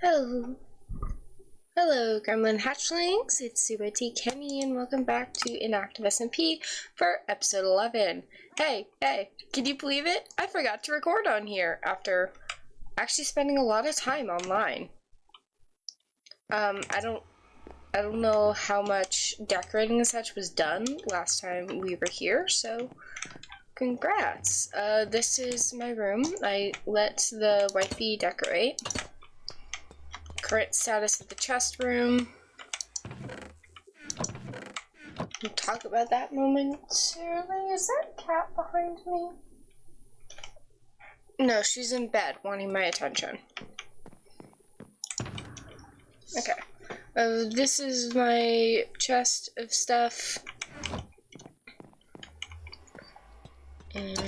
Hello. Hello, Gremlin Hatchlings. It's Super T Kenny, and welcome back to Inactive SMP for episode 11. Hey, can you believe it? I forgot to record on here after actually spending a lot of time online. I don't know how much decorating and such was done last time we were here, so congrats. This is my room. I let the wifey decorate. Current status of the chest room. We'll talk about that momentarily. Is there a cat behind me? No, she's in bed wanting my attention. Okay. This is my chest of stuff. And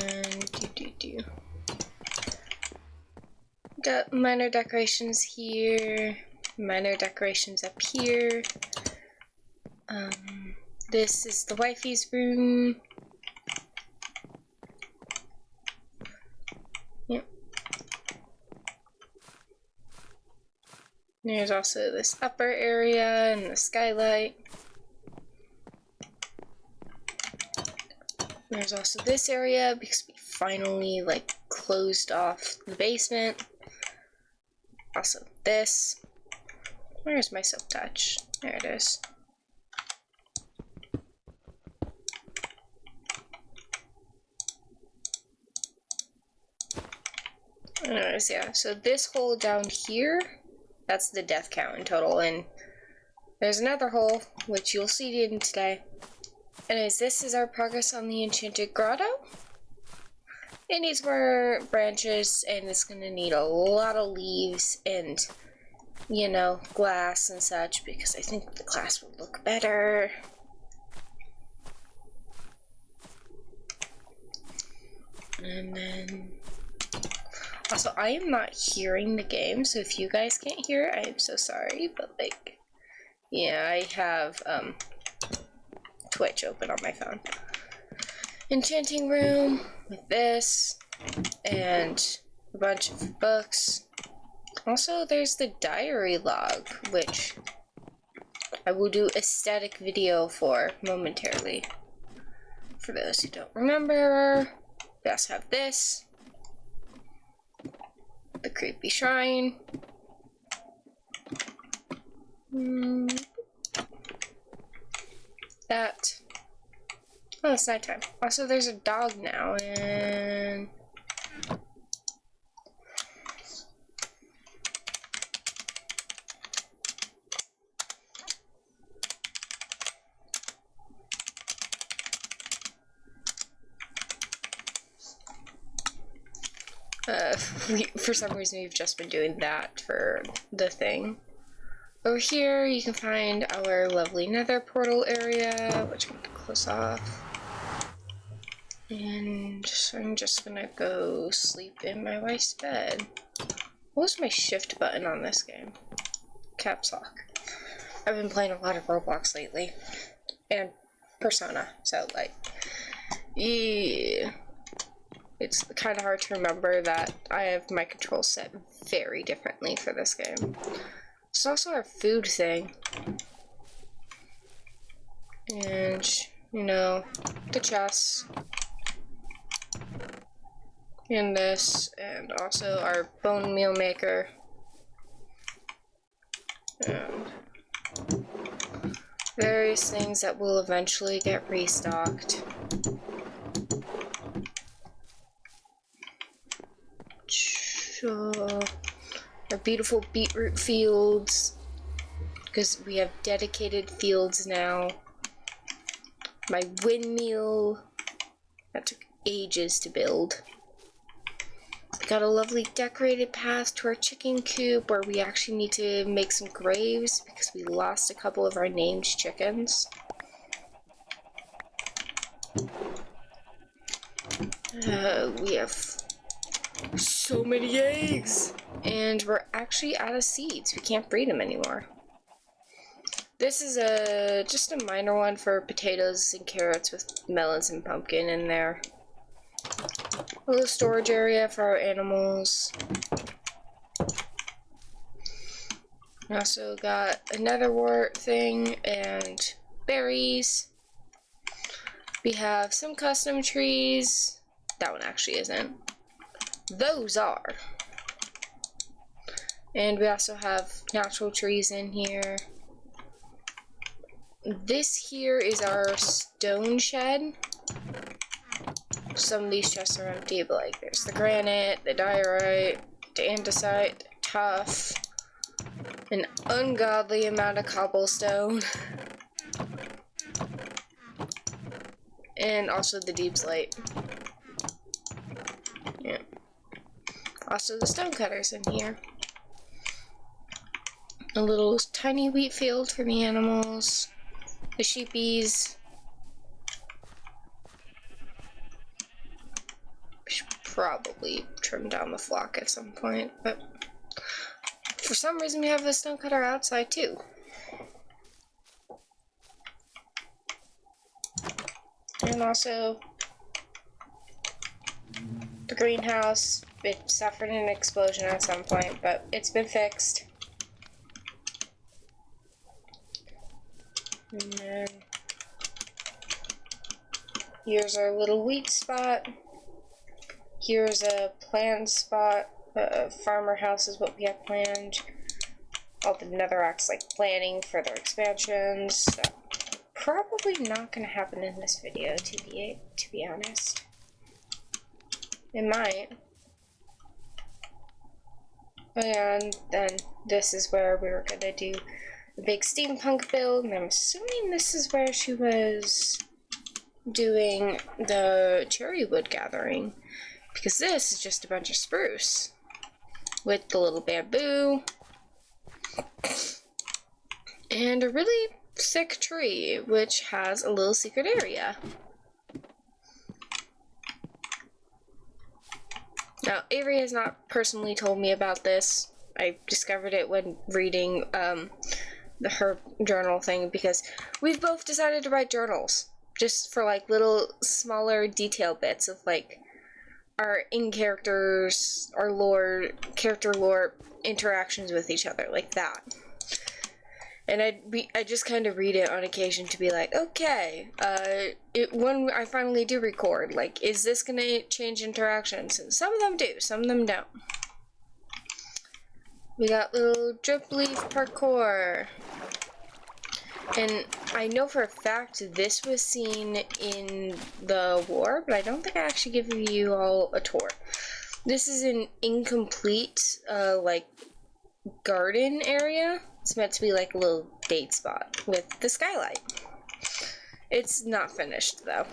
minor decorations here, minor decorations up here. This is the wifey's room. Yep. There's also this upper area and the skylight. There's also this area because we finally closed off the basement. Also this. Where's my silk touch? There it is. Anyways, yeah, so this hole down here, that's the death count in total, and there's another hole, which you'll see in today. Anyways, this is our progress on the Enchanted Grotto. It needs more branches, and it's gonna need a lot of leaves and, you know, glass and such, because I think the glass would look better. And then, also, I am not hearing the game, so if you guys can't hear it, I am so sorry, but yeah, I have, Twitch open on my phone. Enchanting room with this and a bunch of books. Also, there's the diary log, which I will do a static video for momentarily. For those who don't remember, we also have this, the creepy shrine. That. Oh, it's nighttime. Also, there's a dog now, and for some reason we've just been doing that for the thing. Over here, you can find our lovely nether portal area, which I'm going to close off. And I'm just gonna go sleep in my wife's bed. What was my shift button on this game? Caps lock. I've been playing a lot of Roblox lately. And Persona, so yeah. It's kind of hard to remember that I have my controls set very differently for this game. It's also our food thing. And, you know, the chests. And this, and also our bone meal maker. And various things that will eventually get restocked. Our beautiful beetroot fields, because we have dedicated fields now. My windmill, that took ages to build. We got a lovely decorated path to our chicken coop where we actually need to make some graves because we lost a couple of our named chickens. We have so many eggs, and we're actually out of seeds. We can't breed them anymore. This is just a minor one for potatoes and carrots with melons and pumpkin in there. A little storage area for our animals. We also got another wart thing and berries. We have some custom trees. That one actually isn't. Those are. And we also have natural trees in here. This here is our stone shed. Some of these chests are empty, but like there's the granite, the diorite, the andesite, the tuff, an ungodly amount of cobblestone, and also the deep slate. Yeah. Also the stone cutters in here. A little tiny wheat field for the animals, the sheepies. Should probably trim down the flock at some point, but for some reason we have the stone cutter outside too. And also the greenhouse. It suffered an explosion at some point, but it's been fixed. And then here's our little wheat spot. Here's a planned spot. Farmer house is what we have planned. All the netherrack's like planning for their expansions. So probably not gonna happen in this video, to be honest. It might. And then this is where we were gonna do the big steampunk build, and I'm assuming this is where she was doing the cherry wood gathering, because this is just a bunch of spruce with the little bamboo and a really thick tree which has a little secret area. Now, Avery has not personally told me about this. I discovered it when reading her journal thing, because we've both decided to write journals just for like little smaller detail bits of like our in-characters, our lore, character lore interactions with each other, like that. And I just kind of read it on occasion to be like, okay, when I finally do record, like, is this gonna change interactions? And some of them do, some of them don't. We got little drip leaf parkour. And I know for a fact this was seen in the war, but I don't think I actually give you all a tour. This is an incomplete, like, garden area. It's meant to be like a little date spot with the skylight. It's not finished though.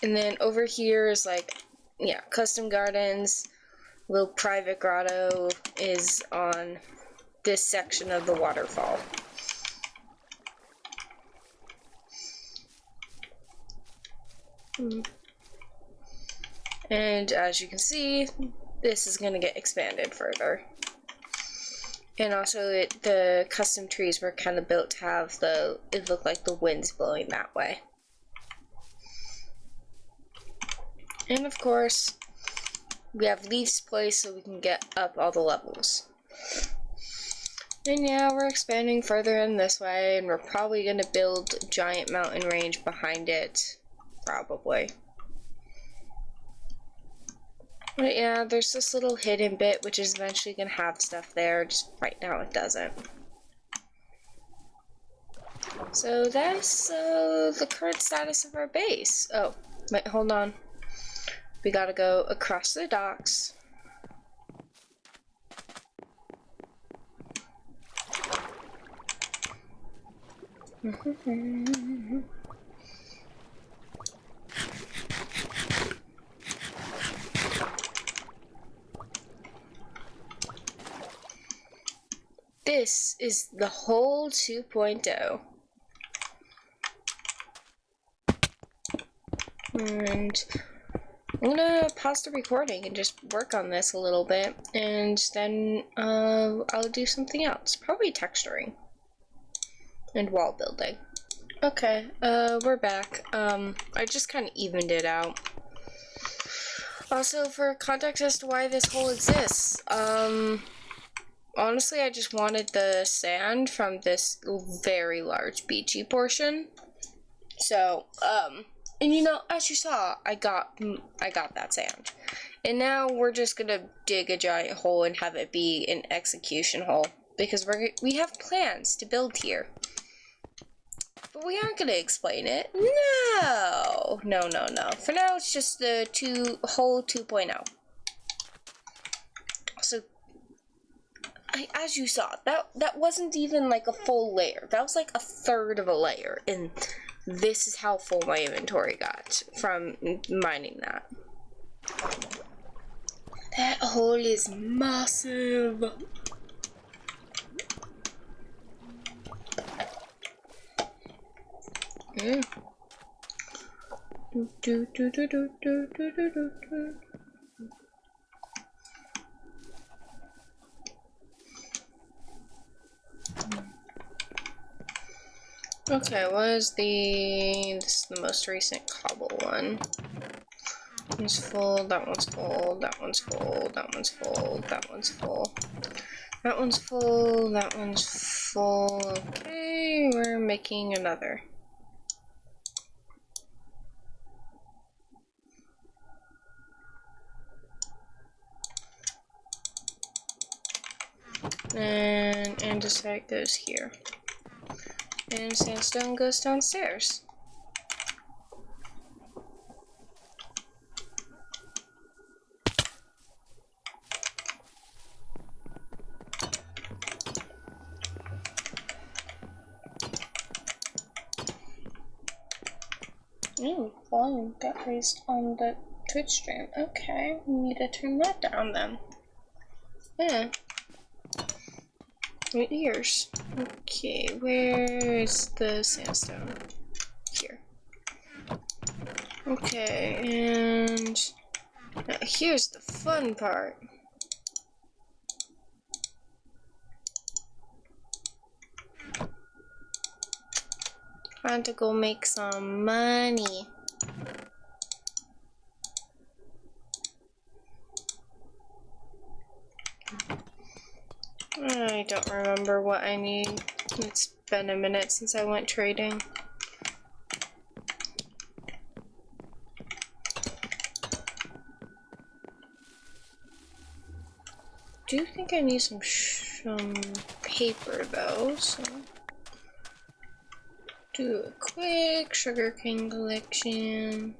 And then over here is like, yeah, custom gardens. Little private grotto is on this section of the waterfall. And as you can see, this is going to get expanded further. And also the custom trees were kind of built to have it looked like the wind's blowing that way. And of course, we have Leaf's place so we can get up all the levels. And yeah, we're expanding further in this way, and we're probably going to build a giant mountain range behind it. Probably. But yeah, there's this little hidden bit which is eventually going to have stuff there, just right now it doesn't. So that's the current status of our base. Oh, wait, hold on. We gotta go across the docks. This is the whole 2.0. And I'm gonna pause the recording and just work on this a little bit, and then I'll do something else. Probably texturing and wall building. Okay, we're back. I just kind of evened it out. Also, for context as to why this hole exists, honestly, I just wanted the sand from this very large beachy portion. So, and you know, as you saw, I got that sand. And now we're just gonna dig a giant hole and have it be an execution hole. Because we have plans to build here. But we aren't gonna explain it. No! No, no, no. For now, it's just the hole 2.0. So, as you saw, that wasn't even like a full layer. That was like a third of a layer. And this is how full my inventory got from mining that. That hole is massive. Okay, this is the most recent cobble one. One's full, that one's full, that one's full, that one's full, that one's full. That one's full, that one's full. Okay, we're making another. And andesite goes here. And sandstone goes downstairs. Volume got raised on the Twitch stream. Okay, we need to turn that down then. Yeah. My ears. Okay, where is the sandstone? Here. Okay, and now here's the fun part. Time to go make some money. I don't remember what I need. It's been a minute since I went trading. I do think I need some paper though, so do a quick sugarcane collection.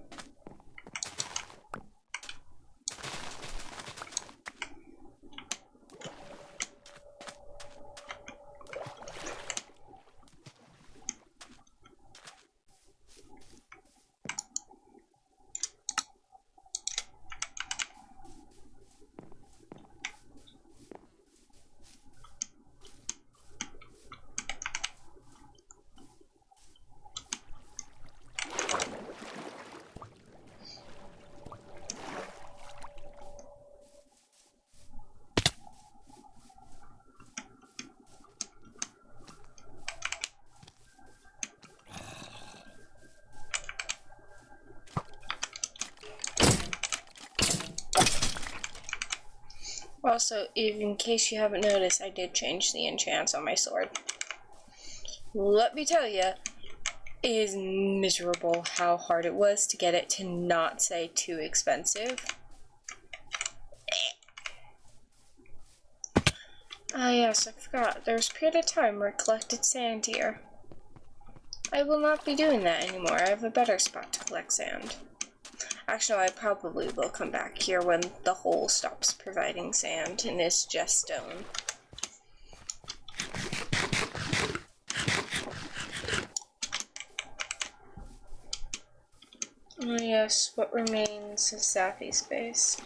Also, in case you haven't noticed, I did change the enchants on my sword. Let me tell you, it is miserable how hard it was to get it to not say too expensive. Ah yes, I forgot. There was a period of time where I collected sand here. I will not be doing that anymore. I have a better spot to collect sand. Actually, I probably will come back here when the hole stops providing sand and it's just stone. Oh yes, what remains is Sappy's base.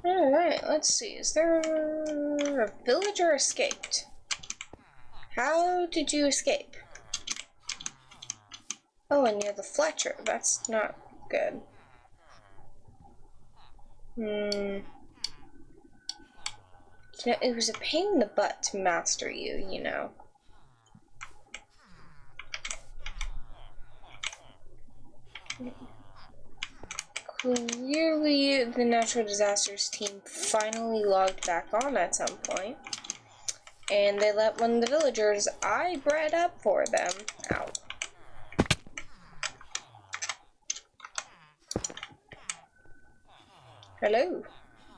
Alright, let's see. Is there A villager escaped. How did you escape? Oh, and you're the Fletcher. That's not good. It was a pain in the butt to master you, you know. Clearly, the natural disasters team finally logged back on at some point, and they let one of the villagers I bred up for them out. Hello,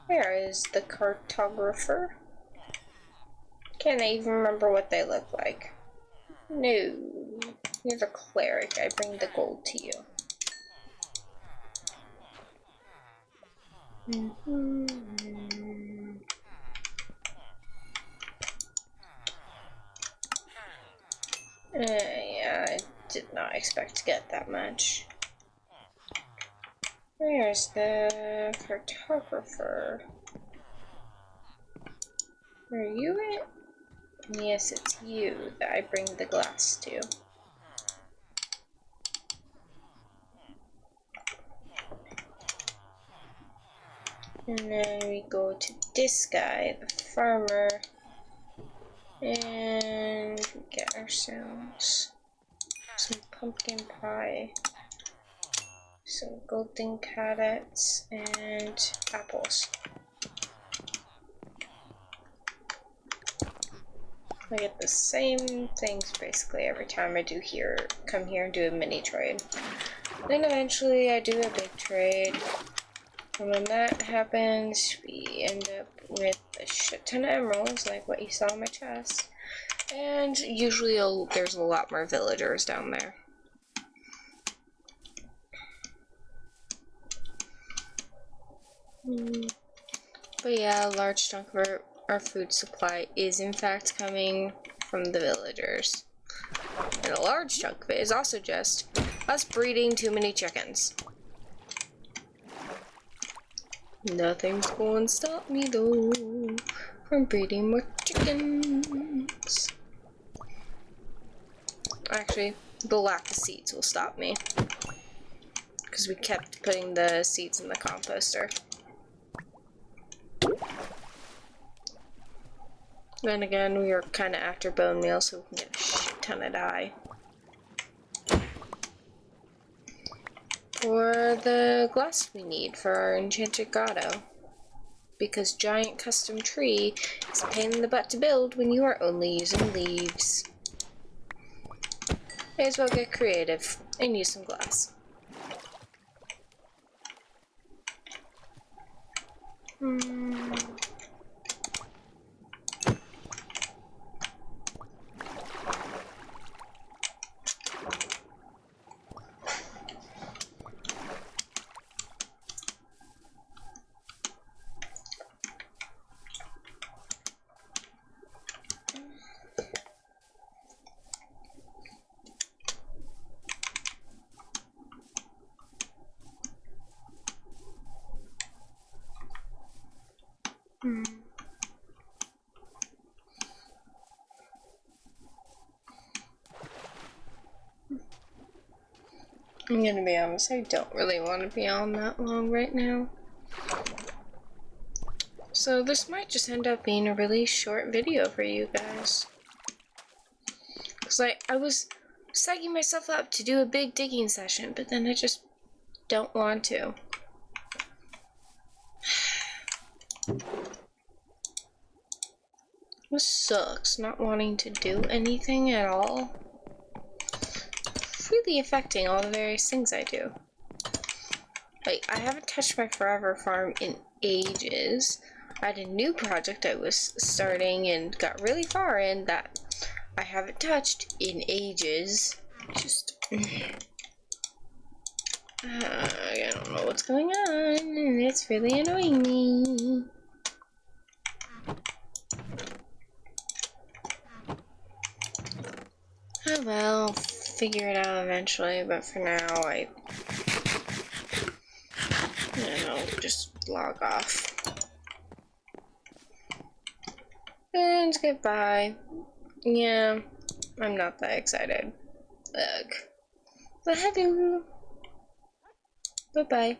where is the cartographer? Can't I even remember what they look like? No, you're the cleric. I bring the gold to you. Yeah, I did not expect to get that much. Where's the cartographer? Are you it? Yes, it's you that I bring the glass to. And then we go to this guy, the farmer, and get ourselves some pumpkin pie, some golden carrots, and apples. I get the same things basically every time I come here and do a mini trade. Then eventually I do a big trade. And when that happens, we end up with a shit ton of emeralds, like what you saw in my chest. And usually there's a lot more villagers down there. But yeah, a large chunk of our food supply is in fact coming from the villagers. And a large chunk of it is also just us breeding too many chickens. Nothing's going to stop me though from breeding more chickens. Actually, the lack of seeds will stop me, because we kept putting the seeds in the composter. Then again, we were kind of after bone meal, so we can get a shit ton of dye. For the glass we need for our enchanted grotto. Because giant custom tree is a pain in the butt to build when you are only using leaves. May as well get creative and use some glass. I'm gonna be honest, I don't really want to be on that long right now. So this might just end up being a really short video for you guys. Because I was psyching myself up to do a big digging session, but then I just don't want to. This sucks, not wanting to do anything at all. Really affecting all the various things I do. Like, I haven't touched my forever farm in ages. I had a new project I was starting and got really far in that I haven't touched in ages. Just I don't know what's going on, and it's really annoying me. Oh well, I'll figure it out eventually, but for now I don't know, just log off. And goodbye. Yeah, I'm not that excited. Ugh. But hello. Bye-bye.